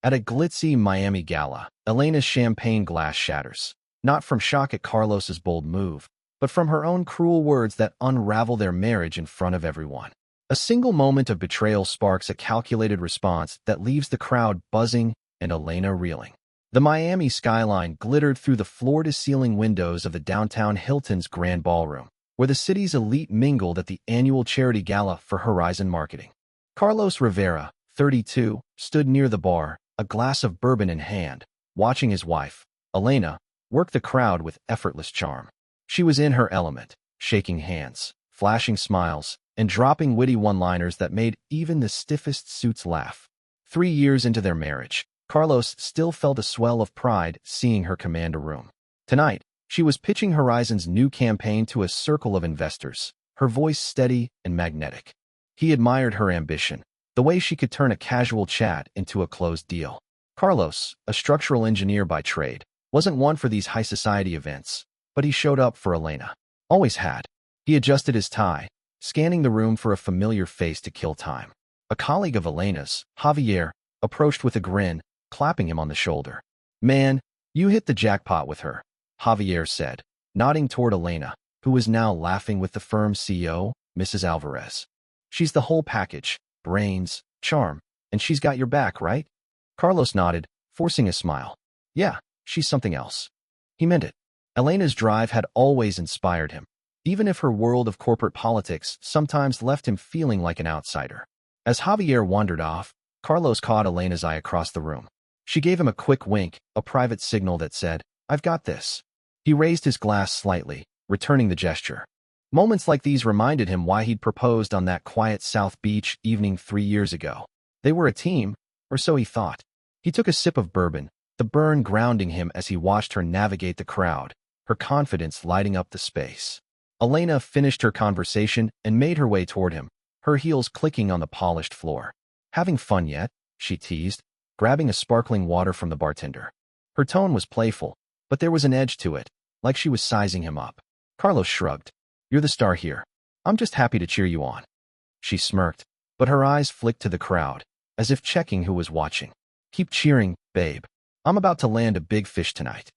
At a glitzy Miami gala, Elena's champagne glass shatters, not from shock at Carlos's bold move, but from her own cruel words that unravel their marriage in front of everyone. A single moment of betrayal sparks a calculated response that leaves the crowd buzzing and Elena reeling. The Miami skyline glittered through the floor-to-ceiling windows of the downtown Hilton's Grand Ballroom, where the city's elite mingled at the annual charity gala for Horizon Marketing. Carlos Rivera, 32, stood near the bar, a glass of bourbon in hand, watching his wife, Elena, work the crowd with effortless charm. She was in her element, shaking hands, flashing smiles, and dropping witty one-liners that made even the stiffest suits laugh. 3 years into their marriage, Carlos still felt a swell of pride seeing her command a room. Tonight, she was pitching Horizon's new campaign to a circle of investors, her voice steady and magnetic. He admired her ambition, the way she could turn a casual chat into a closed deal. Carlos, a structural engineer by trade, wasn't one for these high-society events, but he showed up for Elena. Always had. He adjusted his tie, scanning the room for a familiar face to kill time. A colleague of Elena's, Javier, approached with a grin, clapping him on the shoulder. "Man, you hit the jackpot with her," Javier said, nodding toward Elena, who was now laughing with the firm's CEO, Mrs. Alvarez. "She's the whole package, brains, charm, and she's got your back, right?" Carlos nodded, forcing a smile. "Yeah, she's something else." He meant it. Elena's drive had always inspired him, even if her world of corporate politics sometimes left him feeling like an outsider. As Javier wandered off, Carlos caught Elena's eye across the room. She gave him a quick wink, a private signal that said, "I've got this." He raised his glass slightly, returning the gesture. Moments like these reminded him why he'd proposed on that quiet South Beach evening 3 years ago. They were a team, or so he thought. He took a sip of bourbon, the burn grounding him as he watched her navigate the crowd, her confidence lighting up the space. Elena finished her conversation and made her way toward him, her heels clicking on the polished floor. "Having fun yet?" she teased, grabbing a sparkling water from the bartender. Her tone was playful, but there was an edge to it, like she was sizing him up. Carlos shrugged. "You're the star here. I'm just happy to cheer you on." She smirked, but her eyes flicked to the crowd, as if checking who was watching. "Keep cheering, babe. I'm about to land a big fish tonight."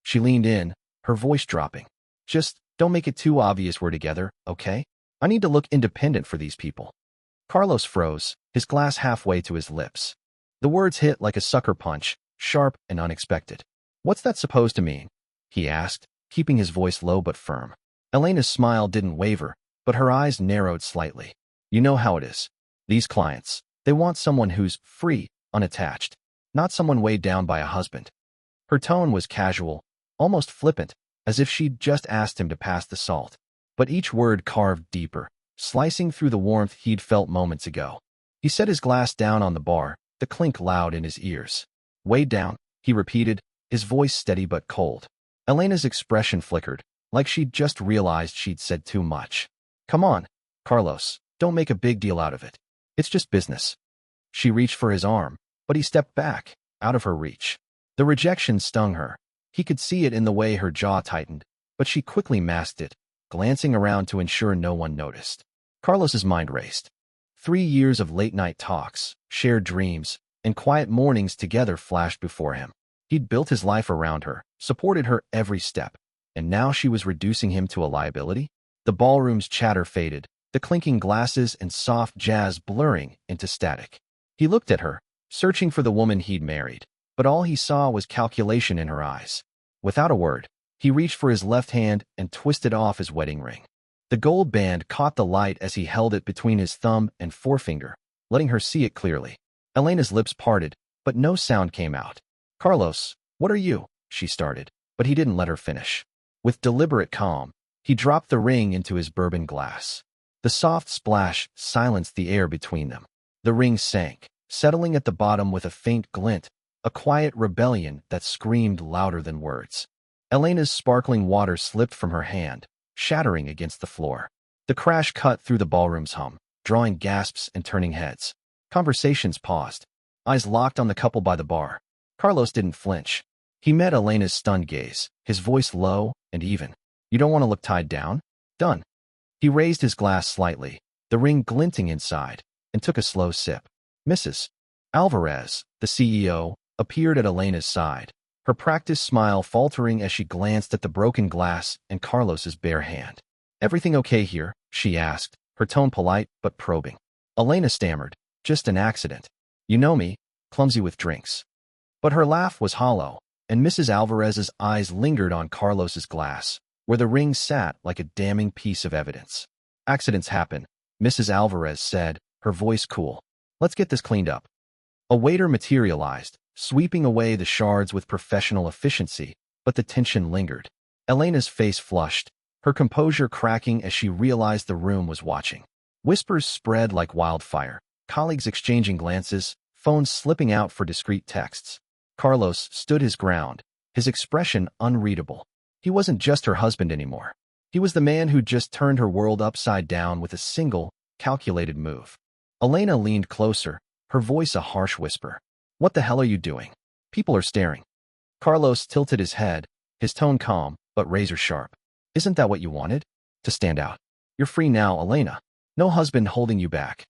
She leaned in, her voice dropping. "Just don't make it too obvious we're together, okay? I need to look independent for these people." Carlos froze, his glass halfway to his lips. The words hit like a sucker punch, sharp and unexpected. "What's that supposed to mean?" he asked, keeping his voice low but firm. Elena's smile didn't waver, but her eyes narrowed slightly. "You know how it is. These clients, they want someone who's free, unattached, not someone weighed down by a husband." Her tone was casual, almost flippant, as if she'd just asked him to pass the salt. But each word carved deeper, slicing through the warmth he'd felt moments ago. He set his glass down on the bar, the clink loud in his ears. "Weighed down," he repeated, his voice steady but cold. Elena's expression flickered, like she'd just realized she'd said too much. "Come on, Carlos, don't make a big deal out of it. It's just business." She reached for his arm, but he stepped back, out of her reach. The rejection stung her. He could see it in the way her jaw tightened, but she quickly masked it, glancing around to ensure no one noticed. Carlos's mind raced. 3 years of late-night talks, shared dreams, and quiet mornings together flashed before him. He'd built his life around her, supported her every step, and now she was reducing him to a liability? The ballroom's chatter faded, the clinking glasses and soft jazz blurring into static. He looked at her, searching for the woman he'd married, but all he saw was calculation in her eyes. Without a word, he reached for his left hand and twisted off his wedding ring. The gold band caught the light as he held it between his thumb and forefinger, letting her see it clearly. Elena's lips parted, but no sound came out. "Carlos, what are you?" she started, but he didn't let her finish. With deliberate calm, he dropped the ring into his bourbon glass. The soft splash silenced the air between them. The ring sank, settling at the bottom with a faint glint, a quiet rebellion that screamed louder than words. Elena's sparkling water slipped from her hand, shattering against the floor. The crash cut through the ballroom's hum, drawing gasps and turning heads. Conversations paused, eyes locked on the couple by the bar. Carlos didn't flinch. He met Elena's stunned gaze, his voice low and even. "You don't want to look tied down? Done." He raised his glass slightly, the ring glinting inside, and took a slow sip. "Mrs. Alvarez, the CEO, appeared at Elena's side, her practiced smile faltering as she glanced at the broken glass and Carlos's bare hand. "Everything okay here?" she asked, her tone polite but probing. Elena stammered, "Just an accident. You know me, clumsy with drinks." But her laugh was hollow, and Mrs. Alvarez's eyes lingered on Carlos's glass, where the ring sat like a damning piece of evidence. "Accidents happen," Mrs. Alvarez said, her voice cool. "Let's get this cleaned up." A waiter materialized, sweeping away the shards with professional efficiency, but the tension lingered. Elena's face flushed, her composure cracking as she realized the room was watching. Whispers spread like wildfire, colleagues exchanging glances, phones slipping out for discreet texts. Carlos stood his ground, his expression unreadable. He wasn't just her husband anymore. He was the man who just turned her world upside down with a single, calculated move. Elena leaned closer, her voice a harsh whisper. "What the hell are you doing? People are staring." Carlos tilted his head, his tone calm, but razor-sharp. "Isn't that what you wanted? To stand out? You're free now, Elena. No husband holding you back."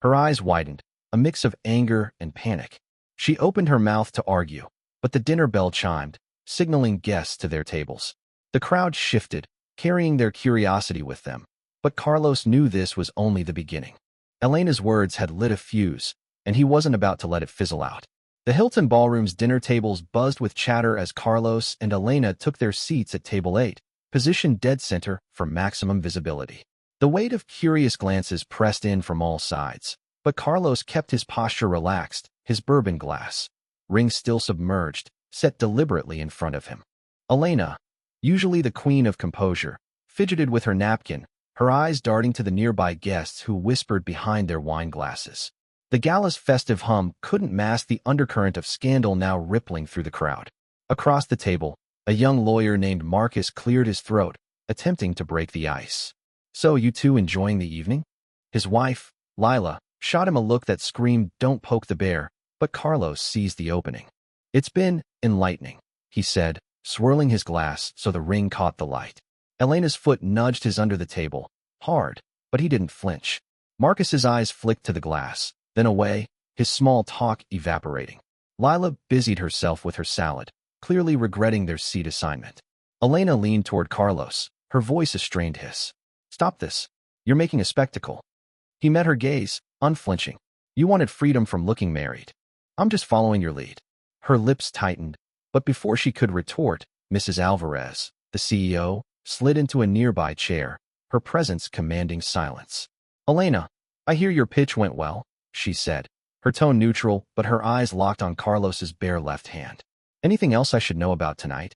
Her eyes widened, a mix of anger and panic. She opened her mouth to argue, but the dinner bell chimed, signaling guests to their tables. The crowd shifted, carrying their curiosity with them, but Carlos knew this was only the beginning. Elena's words had lit a fuse, and he wasn't about to let it fizzle out. The Hilton Ballroom's dinner tables buzzed with chatter as Carlos and Elena took their seats at table 8, positioned dead center for maximum visibility. The weight of curious glances pressed in from all sides, but Carlos kept his posture relaxed, his bourbon glass, ring still submerged, set deliberately in front of him. Elena, usually the queen of composure, fidgeted with her napkin, her eyes darting to the nearby guests who whispered behind their wine glasses. The gala's festive hum couldn't mask the undercurrent of scandal now rippling through the crowd. Across the table, a young lawyer named Marcus cleared his throat, attempting to break the ice. "So you two enjoying the evening?" His wife, Lila, shot him a look that screamed, "Don't poke the bear," but Carlos seized the opening. "It's been enlightening," he said, swirling his glass so the ring caught the light. Elena's foot nudged his under the table, hard, but he didn't flinch. Marcus's eyes flicked to the glass, then away, his small talk evaporating. Lila busied herself with her salad, clearly regretting their seat assignment. Elena leaned toward Carlos, her voice a strained hiss. "Stop this. You're making a spectacle." He met her gaze, unflinching. "You wanted freedom from looking married. I'm just following your lead." Her lips tightened, but before she could retort, Mrs. Alvarez, the CEO, slid into a nearby chair, her presence commanding silence. "Elena, I hear your pitch went well," she said, her tone neutral, but her eyes locked on Carlos's bare left hand. "Anything else I should know about tonight?"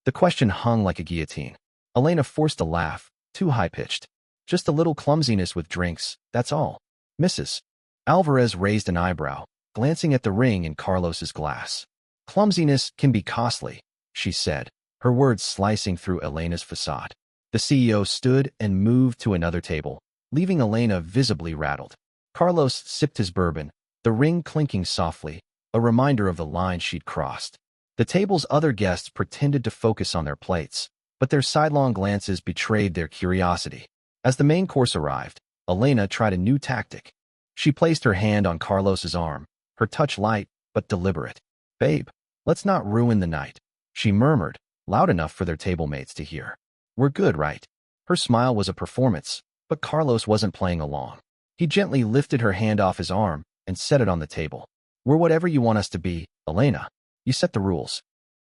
The question hung like a guillotine. Elena forced a laugh, too high-pitched. "Just a little clumsiness with drinks, that's all." Mrs. Alvarez raised an eyebrow, glancing at the ring in Carlos's glass. "Clumsiness can be costly," she said, her words slicing through Elena's facade. The CEO stood and moved to another table, leaving Elena visibly rattled. Carlos sipped his bourbon, the ring clinking softly, a reminder of the line she'd crossed. The table's other guests pretended to focus on their plates, but their sidelong glances betrayed their curiosity. As the main course arrived, Elena tried a new tactic. She placed her hand on Carlos's arm, her touch light but deliberate. "Babe, let's not ruin the night," she murmured, loud enough for their table mates to hear. "We're good, right?" Her smile was a performance, but Carlos wasn't playing along. He gently lifted her hand off his arm and set it on the table. "We're whatever you want us to be, Elena. You set the rules."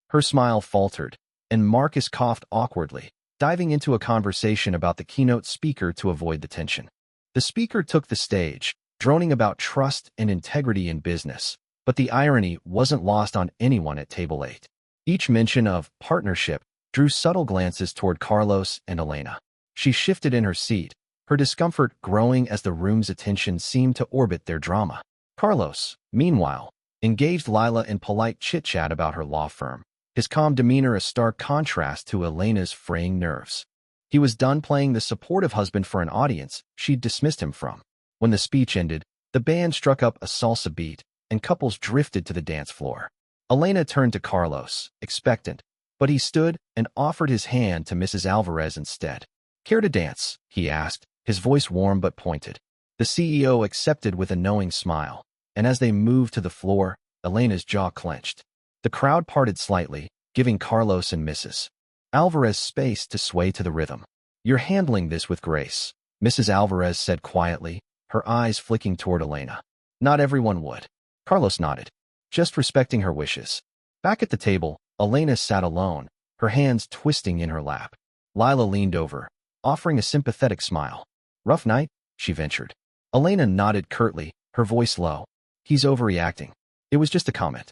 Her smile faltered, and Marcus coughed awkwardly, diving into a conversation about the keynote speaker to avoid the tension. The speaker took the stage, droning about trust and integrity in business, but the irony wasn't lost on anyone at table 8. Each mention of partnership drew subtle glances toward Carlos and Elena. She shifted in her seat, her discomfort growing as the room's attention seemed to orbit their drama. Carlos, meanwhile, engaged Lila in polite chit-chat about her law firm, his calm demeanor a stark contrast to Elena's fraying nerves. He was done playing the supportive husband for an audience she'd dismissed him from. When the speech ended, the band struck up a salsa beat, and couples drifted to the dance floor. Elena turned to Carlos, expectant, but he stood and offered his hand to Mrs. Alvarez instead. "Care to dance?" he asked, his voice warm but pointed. The CEO accepted with a knowing smile. and as they moved to the floor, Elena's jaw clenched. The crowd parted slightly, giving Carlos and Mrs. Alvarez space to sway to the rhythm. "You're handling this with grace," Mrs. Alvarez said quietly, her eyes flicking toward Elena. "Not everyone would." Carlos nodded, just respecting her wishes. Back at the table, Elena sat alone, her hands twisting in her lap. Lila leaned over, offering a sympathetic smile. "Rough night?" she ventured. Elena nodded curtly, her voice low. "He's overreacting. It was just a comment."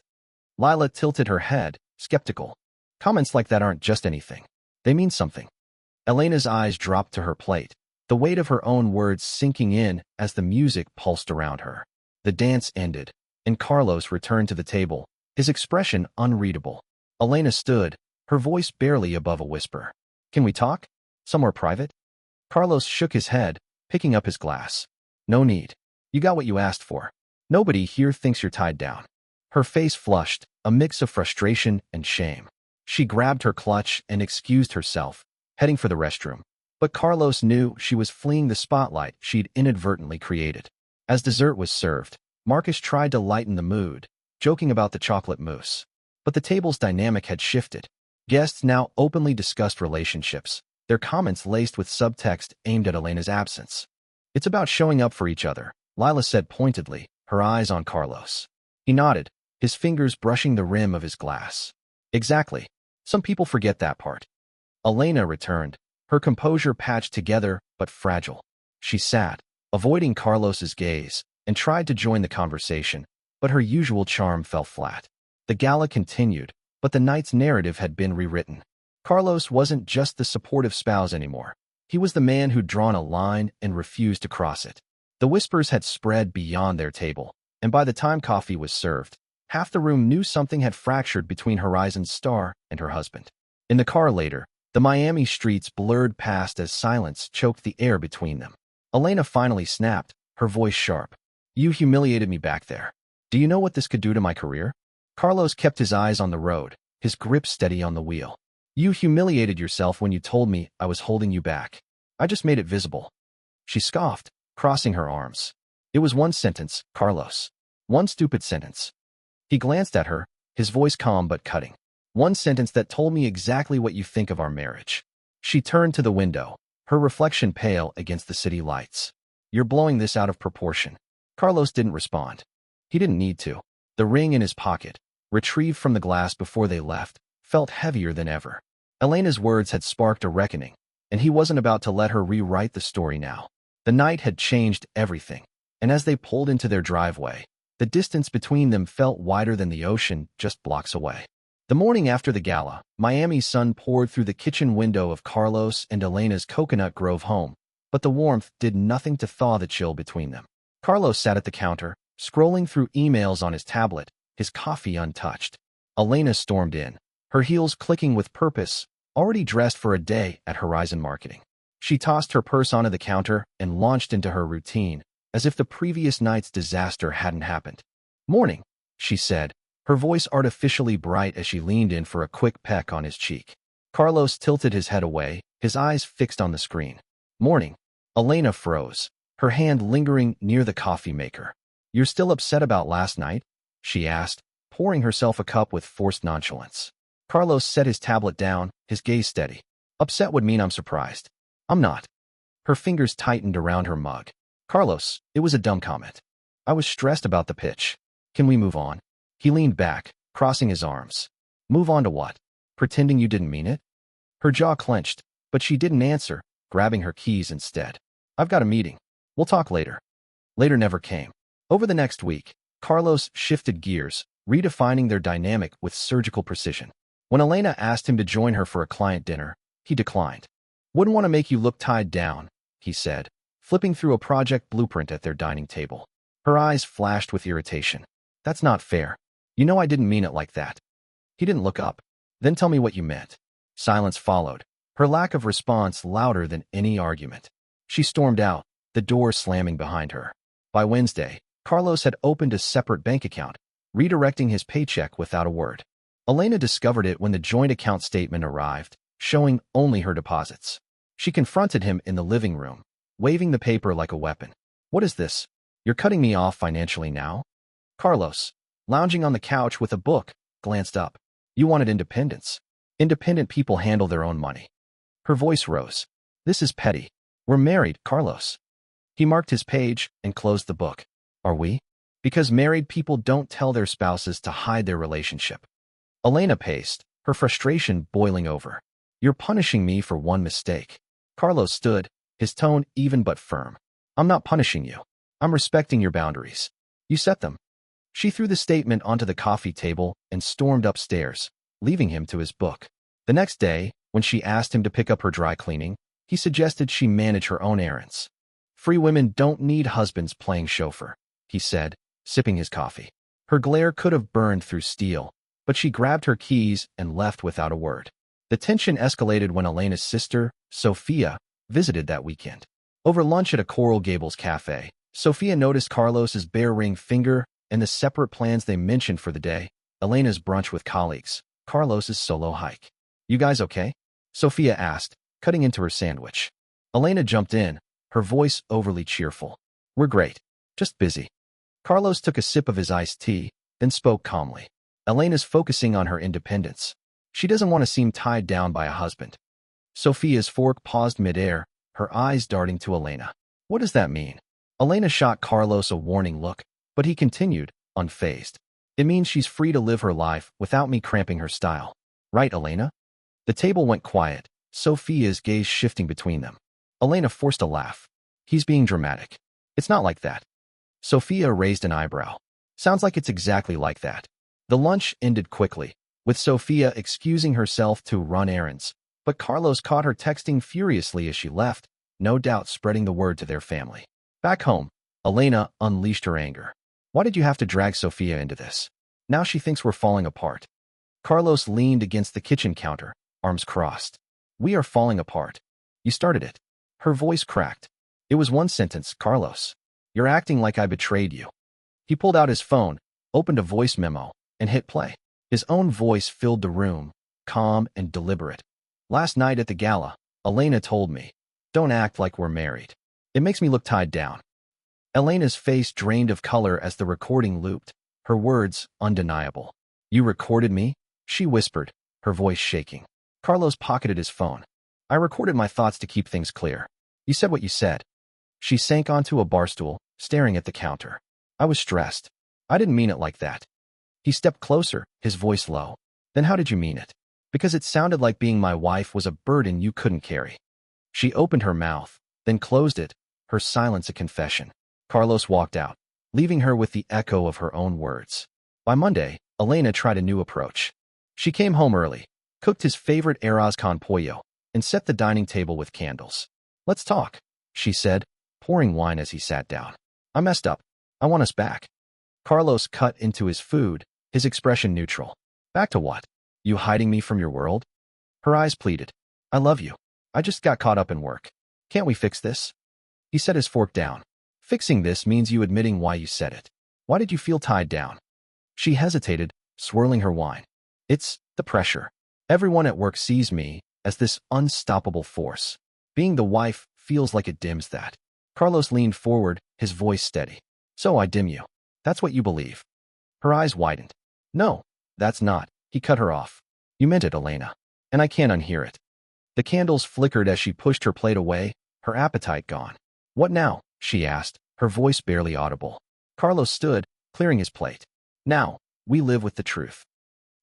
Lila tilted her head, skeptical. "Comments like that aren't just anything. They mean something." Elena's eyes dropped to her plate, the weight of her own words sinking in as the music pulsed around her. The dance ended, and Carlos returned to the table, his expression unreadable. Elena stood, her voice barely above a whisper. "Can we talk? Somewhere private?" Carlos shook his head, picking up his glass. "No need. You got what you asked for. Nobody here thinks you're tied down." Her face flushed, a mix of frustration and shame. She grabbed her clutch and excused herself, heading for the restroom. But Carlos knew she was fleeing the spotlight she'd inadvertently created. As dessert was served, Marcus tried to lighten the mood, joking about the chocolate mousse. But the table's dynamic had shifted. Guests now openly discussed relationships, their comments laced with subtext aimed at Elena's absence. "It's about showing up for each other," Lila said pointedly, her eyes on Carlos. He nodded, his fingers brushing the rim of his glass. "Exactly. Some people forget that part." Elena returned, her composure patched together but fragile. She sat, avoiding Carlos's gaze, and tried to join the conversation, but her usual charm fell flat. The gala continued, but the night's narrative had been rewritten. Carlos wasn't just the supportive spouse anymore. He was the man who'd drawn a line and refused to cross it. The whispers had spread beyond their table, and by the time coffee was served, half the room knew something had fractured between Horizon's star and her husband. In the car later, the Miami streets blurred past as silence choked the air between them. Elena finally snapped, her voice sharp. "You humiliated me back there. Do you know what this could do to my career?" Carlos kept his eyes on the road, his grip steady on the wheel. "You humiliated yourself when you told me I was holding you back. I just made it visible." She scoffed, crossing her arms. "It was one sentence, Carlos. One stupid sentence." He glanced at her, his voice calm but cutting. "One sentence that told me exactly what you think of our marriage." She turned to the window, her reflection pale against the city lights. "You're blowing this out of proportion." Carlos didn't respond. He didn't need to. The ring in his pocket, retrieved from the glass before they left, felt heavier than ever. Elena's words had sparked a reckoning, and he wasn't about to let her rewrite the story now. The night had changed everything, and as they pulled into their driveway, the distance between them felt wider than the ocean just blocks away. The morning after the gala, Miami's sun poured through the kitchen window of Carlos and Elena's Coconut Grove home, but the warmth did nothing to thaw the chill between them. Carlos sat at the counter, scrolling through emails on his tablet, his coffee untouched. Elena stormed in, her heels clicking with purpose, already dressed for a day at Horizon Marketing. She tossed her purse onto the counter and launched into her routine, as if the previous night's disaster hadn't happened. "Morning," she said, her voice artificially bright as she leaned in for a quick peck on his cheek. Carlos tilted his head away, his eyes fixed on the screen. "Morning." Elena froze, her hand lingering near the coffee maker. "You're still upset about last night?" she asked, pouring herself a cup with forced nonchalance. Carlos set his tablet down, his gaze steady. "Upset would mean I'm surprised. I'm not." Her fingers tightened around her mug. "Carlos, it was a dumb comment. I was stressed about the pitch. Can we move on?" He leaned back, crossing his arms. "Move on to what? Pretending you didn't mean it?" Her jaw clenched, but she didn't answer, grabbing her keys instead. "I've got a meeting. We'll talk later." Later never came. Over the next week, Carlos shifted gears, redefining their dynamic with surgical precision. When Elena asked him to join her for a client dinner, he declined. "Wouldn't want to make you look tied down," he said, flipping through a project blueprint at their dining table. Her eyes flashed with irritation. "That's not fair. You know I didn't mean it like that." He didn't look up. "Then tell me what you meant." Silence followed, her lack of response louder than any argument. She stormed out, the door slamming behind her. By Wednesday, Carlos had opened a separate bank account, redirecting his paycheck without a word. Elena discovered it when the joint account statement arrived, showing only her deposits. She confronted him in the living room, waving the paper like a weapon. "What is this? You're cutting me off financially now?" Carlos, lounging on the couch with a book, glanced up. You wanted independence. Independent people handle their own money. Her voice rose. This is petty. We're married, Carlos. He marked his page and closed the book. Are we? Because married people don't tell their spouses to hide their relationship. Elena paced, her frustration boiling over. You're punishing me for one mistake. Carlos stood, his tone even but firm. I'm not punishing you. I'm respecting your boundaries. You set them. She threw the statement onto the coffee table and stormed upstairs, leaving him to his book. The next day, when she asked him to pick up her dry cleaning, he suggested she manage her own errands. Free women don't need husbands playing chauffeur, he said, sipping his coffee. Her glare could have burned through steel, but she grabbed her keys and left without a word. The tension escalated when Elena's sister, Sophia, visited that weekend. Over lunch at a Coral Gables cafe, Sophia noticed Carlos's bare ring finger and the separate plans they mentioned for the day, Elena's brunch with colleagues, Carlos's solo hike. You guys okay? Sophia asked, cutting into her sandwich. Elena jumped in, her voice overly cheerful. We're great. Just busy. Carlos took a sip of his iced tea, then spoke calmly. Elena's focusing on her independence. She doesn't want to seem tied down by a husband. Sophia's fork paused midair, her eyes darting to Elena. What does that mean? Elena shot Carlos a warning look, but he continued, unfazed. It means she's free to live her life without me cramping her style. Right, Elena? The table went quiet, Sophia's gaze shifting between them. Elena forced a laugh. He's being dramatic. It's not like that. Sophia raised an eyebrow. Sounds like it's exactly like that. The lunch ended quickly, with Sophia excusing herself to run errands, but Carlos caught her texting furiously as she left, no doubt spreading the word to their family. Back home, Elena unleashed her anger. Why did you have to drag Sophia into this? Now she thinks we're falling apart. Carlos leaned against the kitchen counter, arms crossed. We are falling apart. You started it. Her voice cracked. It was one sentence, Carlos. You're acting like I betrayed you. He pulled out his phone, opened a voice memo, and hit play. His own voice filled the room, calm and deliberate. Last night at the gala, Elena told me, don't act like we're married. It makes me look tied down. Elena's face drained of color as the recording looped, her words undeniable. You recorded me? She whispered, her voice shaking. Carlos pocketed his phone. I recorded my thoughts to keep things clear. You said what you said. She sank onto a barstool, staring at the counter. I was stressed. I didn't mean it like that. He stepped closer, his voice low. Then how did you mean it? Because it sounded like being my wife was a burden you couldn't carry. She opened her mouth, then closed it, her silence a confession. Carlos walked out, leaving her with the echo of her own words. By Monday, Elena tried a new approach. She came home early, cooked his favorite arroz con pollo, and set the dining table with candles. Let's talk, she said, pouring wine as he sat down. I messed up. I want us back. Carlos cut into his food, his expression neutral. Back to what? You hiding me from your world? Her eyes pleaded. I love you. I just got caught up in work. Can't we fix this? He set his fork down. Fixing this means you admitting why you said it. Why did you feel tied down? She hesitated, swirling her wine. It's the pressure. Everyone at work sees me as this unstoppable force. Being the wife feels like it dims that. Carlos leaned forward, his voice steady. So I dim you. That's what you believe. Her eyes widened. No, that's not. He cut her off. You meant it, Elena. And I can't unhear it. The candles flickered as she pushed her plate away, her appetite gone. What now? She asked, her voice barely audible. Carlos stood, clearing his plate. Now, we live with the truth.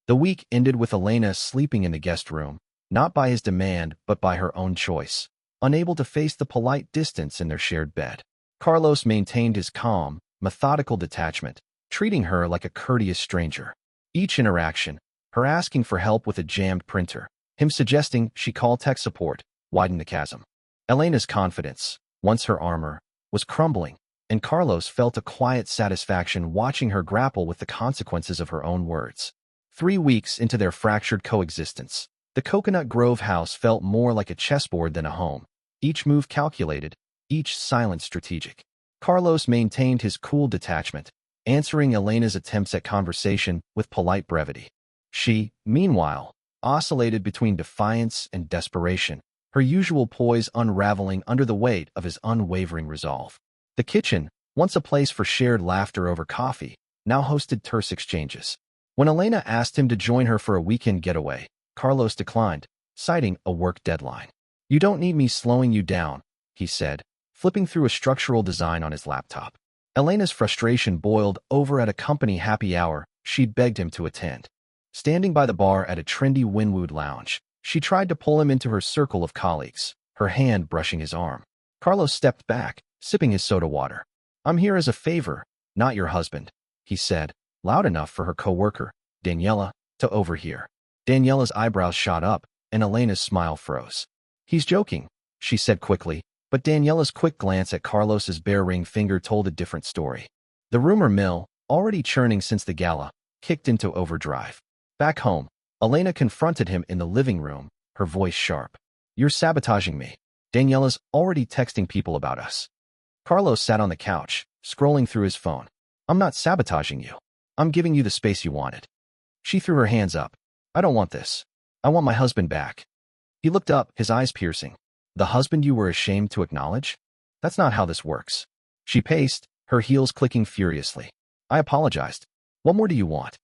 The week ended with Elena sleeping in the guest room, not by his demand but by her own choice, unable to face the polite distance in their shared bed. Carlos maintained his calm, methodical detachment, treating her like a courteous stranger. Each interaction, her asking for help with a jammed printer, him suggesting she call tech support, widened the chasm. Elena's confidence, once her armor, was crumbling, and Carlos felt a quiet satisfaction watching her grapple with the consequences of her own words. 3 weeks into their fractured coexistence, the Coconut Grove house felt more like a chessboard than a home, each move calculated, each silence strategic. Carlos maintained his cool detachment, answering Elena's attempts at conversation with polite brevity. She, meanwhile, oscillated between defiance and desperation, her usual poise unraveling under the weight of his unwavering resolve. The kitchen, once a place for shared laughter over coffee, now hosted terse exchanges. When Elena asked him to join her for a weekend getaway, Carlos declined, citing a work deadline. "You don't need me slowing you down," he said, flipping through a structural design on his laptop. Elena's frustration boiled over at a company happy hour she'd begged him to attend. Standing by the bar at a trendy Wynwood lounge, she tried to pull him into her circle of colleagues, her hand brushing his arm. Carlos stepped back, sipping his soda water. "I'm here as a favor, not your husband," he said, loud enough for her coworker, Daniela, to overhear. Daniela's eyebrows shot up, and Elena's smile froze. "He's joking," she said quickly, but Daniela's quick glance at Carlos's bare ring finger told a different story. The rumor mill, already churning since the gala, kicked into overdrive. Back home, Elena confronted him in the living room, her voice sharp. "You're sabotaging me. Daniela's already texting people about us." Carlos sat on the couch, scrolling through his phone. "I'm not sabotaging you. I'm giving you the space you wanted." She threw her hands up. "I don't want this. I want my husband back." He looked up, his eyes piercing. "The husband you were ashamed to acknowledge? That's not how this works." She paced, her heels clicking furiously. "I apologized. What more do you want?"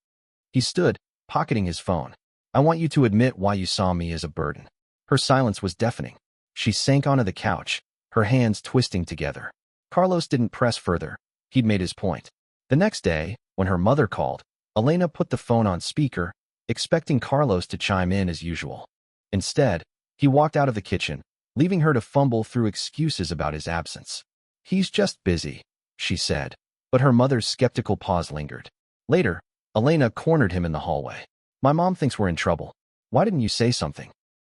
He stood, pocketing his phone. "I want you to admit why you saw me as a burden." Her silence was deafening. She sank onto the couch, her hands twisting together. Carlos didn't press further. He'd made his point. The next day, when her mother called, Elena put the phone on speaker, expecting Carlos to chime in as usual. Instead, he walked out of the kitchen, leaving her to fumble through excuses about his absence. "He's just busy," she said, but her mother's skeptical pause lingered. Later, Elena cornered him in the hallway. "My mom thinks we're in trouble. Why didn't you say something?"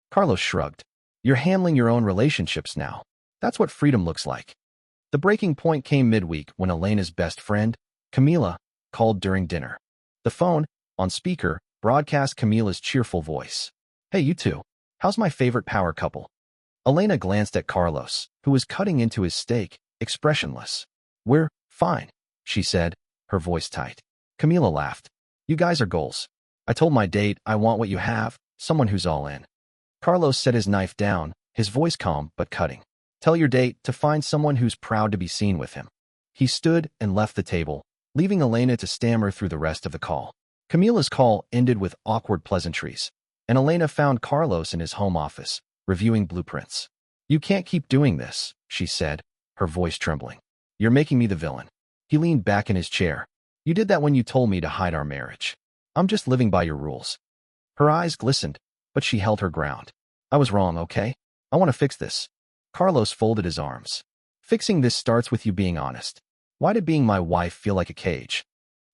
Carlos shrugged. "You're handling your own relationships now. That's what freedom looks like." The breaking point came midweek when Elena's best friend, Camila, called during dinner. The phone, on speaker, broadcast Camila's cheerful voice. "Hey, you two. How's my favorite power couple?" Elena glanced at Carlos, who was cutting into his steak, expressionless. "We're fine," she said, her voice tight. Camila laughed. "You guys are goals. I told my date I want what you have, someone who's all in." Carlos set his knife down, his voice calm but cutting. "Tell your date to find someone who's proud to be seen with him." He stood and left the table, leaving Elena to stammer through the rest of the call. Camila's call ended with awkward pleasantries, and Elena found Carlos in his home office, reviewing blueprints. "You can't keep doing this," she said, her voice trembling. "You're making me the villain." He leaned back in his chair. "You did that when you told me to hide our marriage. I'm just living by your rules." Her eyes glistened, but she held her ground. "I was wrong, okay? I want to fix this." Carlos folded his arms. "Fixing this starts with you being honest. Why did being my wife feel like a cage?"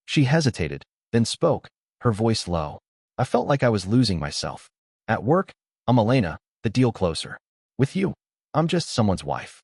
She hesitated, then spoke, her voice low. "I felt like I was losing myself. At work, I'm Elena, the deal closer. With you, I'm just someone's wife."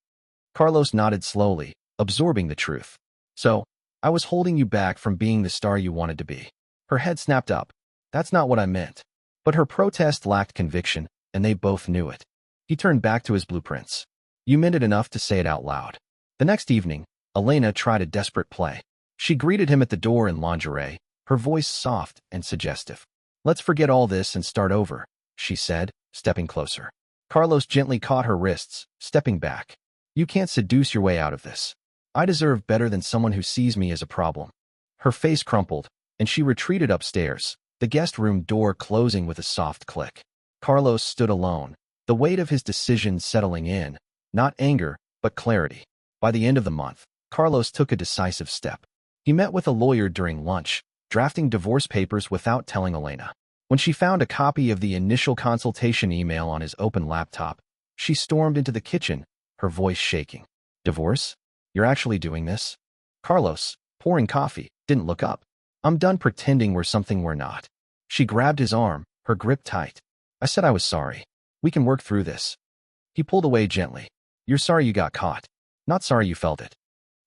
Carlos nodded slowly, absorbing the truth. "So, I was holding you back from being the star you wanted to be." Her head snapped up. "That's not what I meant." But her protest lacked conviction, and they both knew it. He turned back to his blueprints. "You meant it enough to say it out loud." The next evening, Elena tried a desperate play. She greeted him at the door in lingerie, her voice soft and suggestive. "Let's forget all this and start over," she said, stepping closer. Carlos gently caught her wrists, stepping back. "You can't seduce your way out of this. I deserve better than someone who sees me as a problem." Her face crumpled, and she retreated upstairs, the guest room door closing with a soft click. Carlos stood alone, the weight of his decision settling in, not anger, but clarity. By the end of the month, Carlos took a decisive step. He met with a lawyer during lunch, drafting divorce papers without telling Elena. When she found a copy of the initial consultation email on his open laptop, she stormed into the kitchen, her voice shaking. "Divorce? You're actually doing this?" Carlos, pouring coffee, didn't look up. "I'm done pretending we're something we're not." She grabbed his arm, her grip tight. "I said I was sorry. We can work through this." He pulled away gently. "You're sorry you got caught. Not sorry you felt it."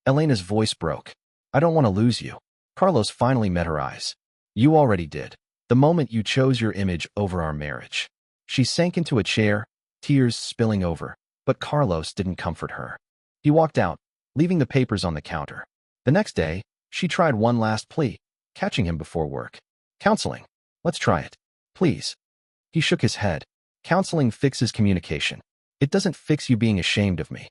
Elena's voice broke. "I don't want to lose you." Carlos finally met her eyes. "You already did. The moment you chose your image over our marriage." She sank into a chair, tears spilling over, but Carlos didn't comfort her. He walked out, leaving the papers on the counter. The next day, she tried one last plea, catching him before work. "Counseling. Let's try it. Please." He shook his head. "Counseling fixes communication. It doesn't fix you being ashamed of me."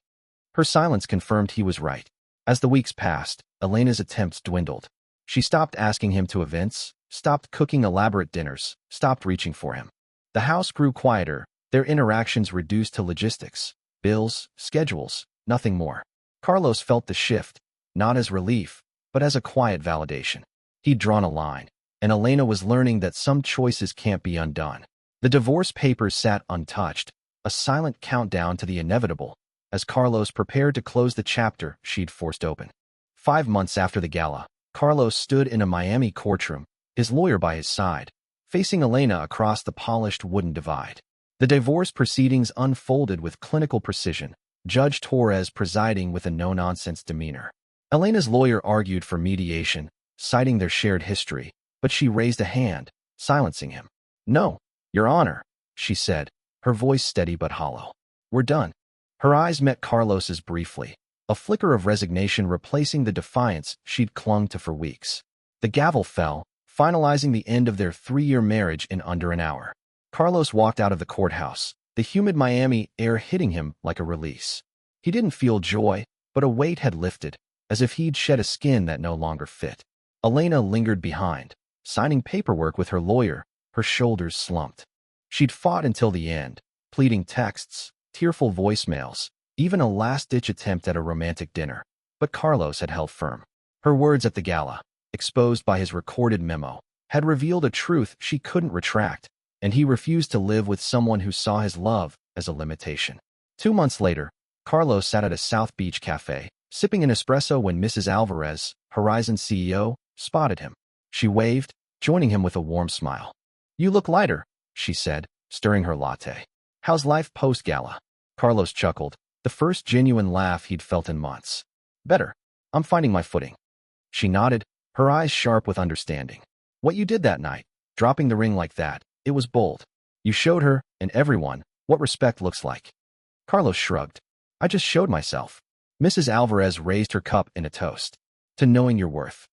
Her silence confirmed he was right. As the weeks passed, Elena's attempts dwindled. She stopped asking him to events, stopped cooking elaborate dinners, stopped reaching for him. The house grew quieter, their interactions reduced to logistics, bills, schedules, nothing more. Carlos felt the shift, not as relief, but as a quiet validation. He'd drawn a line, and Elena was learning that some choices can't be undone. The divorce papers sat untouched, a silent countdown to the inevitable, as Carlos prepared to close the chapter she'd forced open. 5 months after the gala, Carlos stood in a Miami courtroom, his lawyer by his side, facing Elena across the polished wooden divide. The divorce proceedings unfolded with clinical precision, Judge Torres presiding with a no-nonsense demeanor. Elena's lawyer argued for mediation, citing their shared history, but she raised a hand, silencing him. "No, Your Honor," she said, her voice steady but hollow. "We're done." Her eyes met Carlos's briefly, a flicker of resignation replacing the defiance she'd clung to for weeks. The gavel fell, finalizing the end of their 3-year marriage in under an hour. Carlos walked out of the courthouse, the humid Miami air hitting him like a release. He didn't feel joy, but a weight had lifted, as if he'd shed a skin that no longer fit. Elena lingered behind, signing paperwork with her lawyer, her shoulders slumped. She'd fought until the end, pleading texts, tearful voicemails, even a last-ditch attempt at a romantic dinner. But Carlos had held firm. Her words at the gala, exposed by his recorded memo, had revealed a truth she couldn't retract, and he refused to live with someone who saw his love as a limitation. 2 months later, Carlos sat at a South Beach cafe, sipping an espresso when Mrs. Alvarez, Horizon's CEO, spotted him. She waved, joining him with a warm smile. "You look lighter," she said, stirring her latte. "How's life post-gala?" Carlos chuckled, the first genuine laugh he'd felt in months. "Better. I'm finding my footing." She nodded, her eyes sharp with understanding. "What you did that night, dropping the ring like that, it was bold. You showed her, and everyone, what respect looks like." Carlos shrugged. "I just showed myself." Mrs. Alvarez raised her cup in a toast. "To knowing your worth."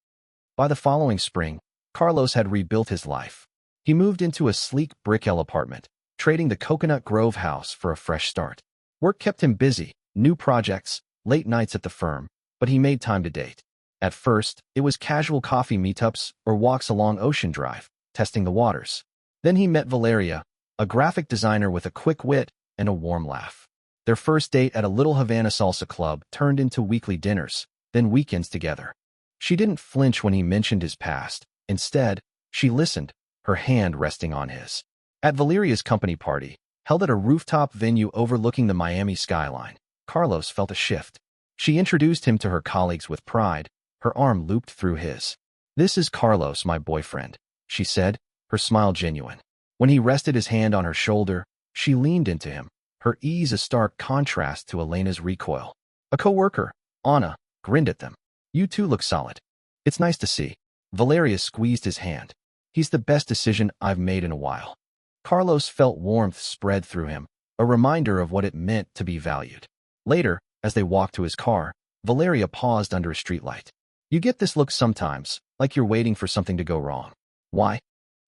By the following spring, Carlos had rebuilt his life. He moved into a sleek brickell apartment, trading the Coconut Grove house for a fresh start. Work kept him busy, new projects, late nights at the firm, but he made time to date. At first, it was casual coffee meetups or walks along Ocean Drive, testing the waters. Then he met Valeria, a graphic designer with a quick wit and a warm laugh. Their first date at a little Havana salsa club turned into weekly dinners, then weekends together. She didn't flinch when he mentioned his past. Instead, she listened, her hand resting on his. At Valeria's company party, held at a rooftop venue overlooking the Miami skyline, Carlos felt a shift. She introduced him to her colleagues with pride, her arm looped through his. "This is Carlos, my boyfriend," she said, her smile genuine. When he rested his hand on her shoulder, she leaned into him, her ease a stark contrast to Elena's recoil. A coworker, Anna, grinned at them. "You two look solid." "It's nice to see." Valeria squeezed his hand. "He's the best decision I've made in a while." Carlos felt warmth spread through him, a reminder of what it meant to be valued. Later, as they walked to his car, Valeria paused under a streetlight. "You get this look sometimes, like you're waiting for something to go wrong." "Why?"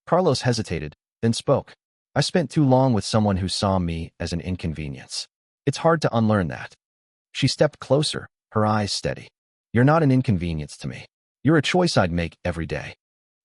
Carlos hesitated, then spoke. "I spent too long with someone who saw me as an inconvenience. It's hard to unlearn that." She stepped closer, her eyes steady. "You're not an inconvenience to me. You're a choice I'd make every day."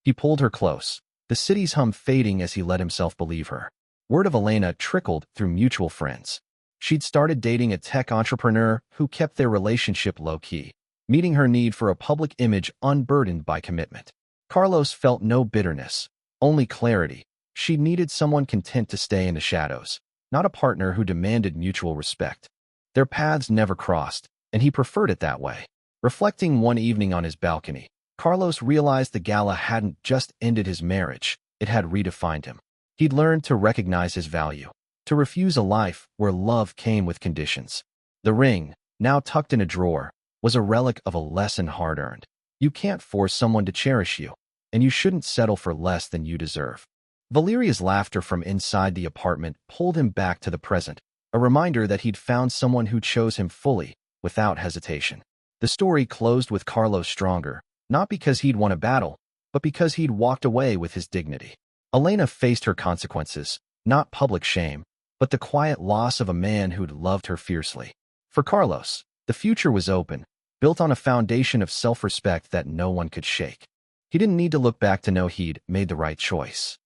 He pulled her close, the city's hum fading as he let himself believe her. Word of Elena trickled through mutual friends. She'd started dating a tech entrepreneur who kept their relationship low-key, meeting her need for a public image unburdened by commitment. Carlos felt no bitterness, only clarity. She needed someone content to stay in the shadows, not a partner who demanded mutual respect. Their paths never crossed, and he preferred it that way. Reflecting one evening on his balcony, Carlos realized the gala hadn't just ended his marriage, it had redefined him. He'd learned to recognize his value, to refuse a life where love came with conditions. The ring, now tucked in a drawer, was a relic of a lesson hard-earned. You can't force someone to cherish you, and you shouldn't settle for less than you deserve. Valeria's laughter from inside the apartment pulled him back to the present, a reminder that he'd found someone who chose him fully, without hesitation. The story closed with Carlos stronger, not because he'd won a battle, but because he'd walked away with his dignity. Elena faced her consequences, not public shame, but the quiet loss of a man who'd loved her fiercely. For Carlos, the future was open, built on a foundation of self-respect that no one could shake. He didn't need to look back to know he'd made the right choice.